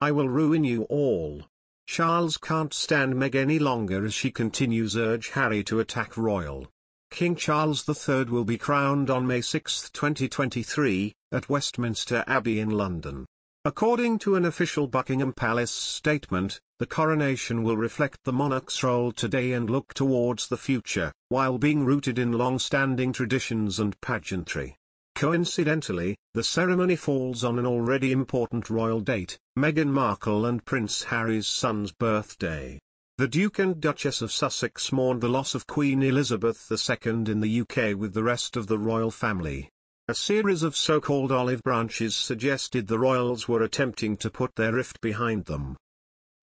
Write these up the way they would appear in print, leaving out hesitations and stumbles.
I will ruin you all. Charles can't stand Meg any longer as she continues urge Harry to attack royal. King Charles III will be crowned on May 6, 2023, at Westminster Abbey in London. According to an official Buckingham Palace statement, the coronation will reflect the monarch's role today and look towards the future, while being rooted in long-standing traditions and pageantry. Coincidentally, the ceremony falls on an already important royal date, Meghan Markle and Prince Harry's son's birthday. The Duke and Duchess of Sussex mourned the loss of Queen Elizabeth II in the UK with the rest of the royal family. A series of so-called olive branches suggested the royals were attempting to put their rift behind them.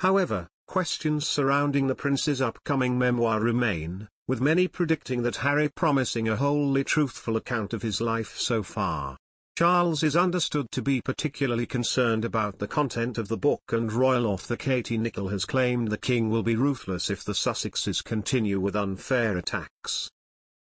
However, questions surrounding the prince's upcoming memoir remain, with many predicting that Harry promising a wholly truthful account of his life so far. Charles is understood to be particularly concerned about the content of the book, and royal author Katie Nicholl has claimed the king will be ruthless if the Sussexes continue with unfair attacks.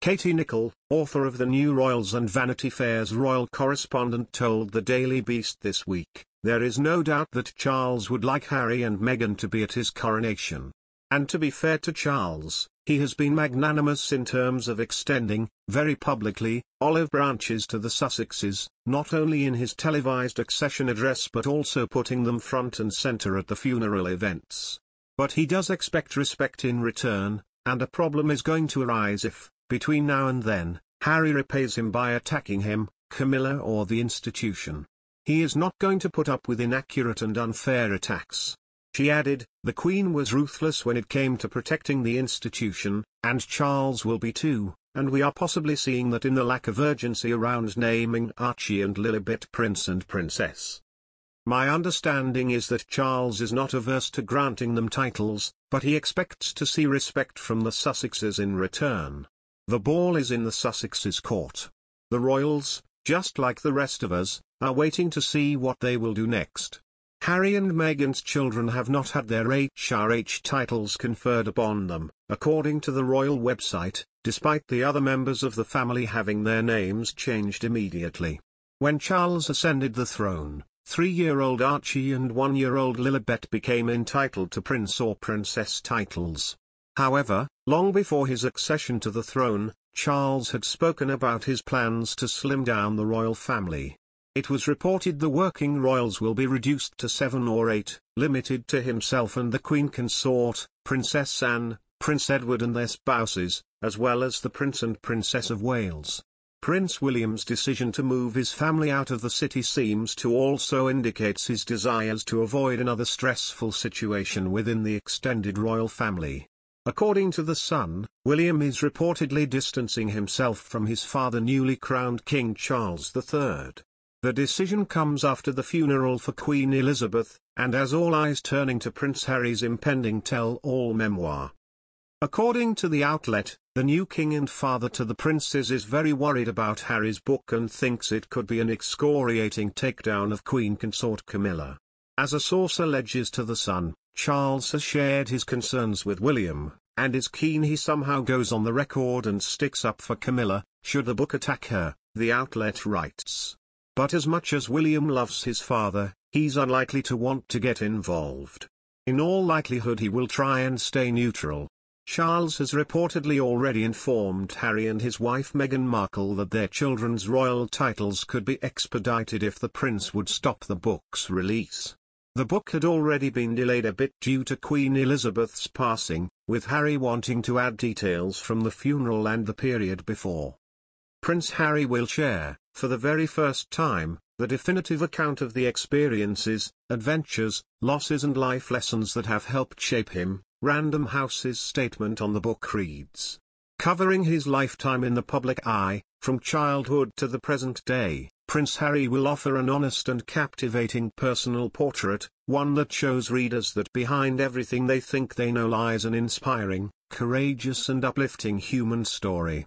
Katie Nicholl, author of The New Royals and Vanity Fair's royal correspondent, told the Daily Beast this week, "There is no doubt that Charles would like Harry and Meghan to be at his coronation. And to be fair to Charles, he has been magnanimous in terms of extending, very publicly, olive branches to the Sussexes, not only in his televised accession address but also putting them front and centre at the funeral events. But he does expect respect in return, and a problem is going to arise if, between now and then, Harry repays him by attacking him, Camilla or the institution. He is not going to put up with inaccurate and unfair attacks." She added, "The Queen was ruthless when it came to protecting the institution, and Charles will be too, and we are possibly seeing that in the lack of urgency around naming Archie and Lilibet Prince and Princess. My understanding is that Charles is not averse to granting them titles, but he expects to see respect from the Sussexes in return. The ball is in the Sussexes' court. The royals, just like the rest of us, are waiting to see what they will do next. Harry and Meghan's children have not had their HRH titles conferred upon them, according to the royal website, despite the other members of the family having their names changed immediately. When Charles ascended the throne, 3-year-old Archie and 1-year-old Lilibet became entitled to prince or princess titles. However, long before his accession to the throne, Charles had spoken about his plans to slim down the royal family. It was reported the working royals will be reduced to 7 or 8, limited to himself and the Queen Consort, Princess Anne, Prince Edward and their spouses, as well as the Prince and Princess of Wales. Prince William's decision to move his family out of the city seems to also indicate his desires to avoid another stressful situation within the extended royal family. According to The Sun, William is reportedly distancing himself from his father, newly crowned King Charles III. The decision comes after the funeral for Queen Elizabeth, and as all eyes turning to Prince Harry's impending tell-all memoir. According to the outlet, the new king and father to the princes is very worried about Harry's book and thinks it could be an excoriating takedown of Queen Consort Camilla. As a source alleges to The Sun, Charles has shared his concerns with William, and is keen he somehow goes on the record and sticks up for Camilla, should the book attack her, the outlet writes. But as much as William loves his father, he's unlikely to want to get involved. In all likelihood he will try and stay neutral. Charles has reportedly already informed Harry and his wife Meghan Markle that their children's royal titles could be expedited if the prince would stop the book's release. The book had already been delayed a bit due to Queen Elizabeth's passing, with Harry wanting to add details from the funeral and the period before. Prince Harry will share, for the very first time, the definitive account of the experiences, adventures, losses and life lessons that have helped shape him, Random House's statement on the book reads. Covering his lifetime in the public eye, from childhood to the present day, Prince Harry will offer an honest and captivating personal portrait, one that shows readers that behind everything they think they know lies an inspiring, courageous and uplifting human story.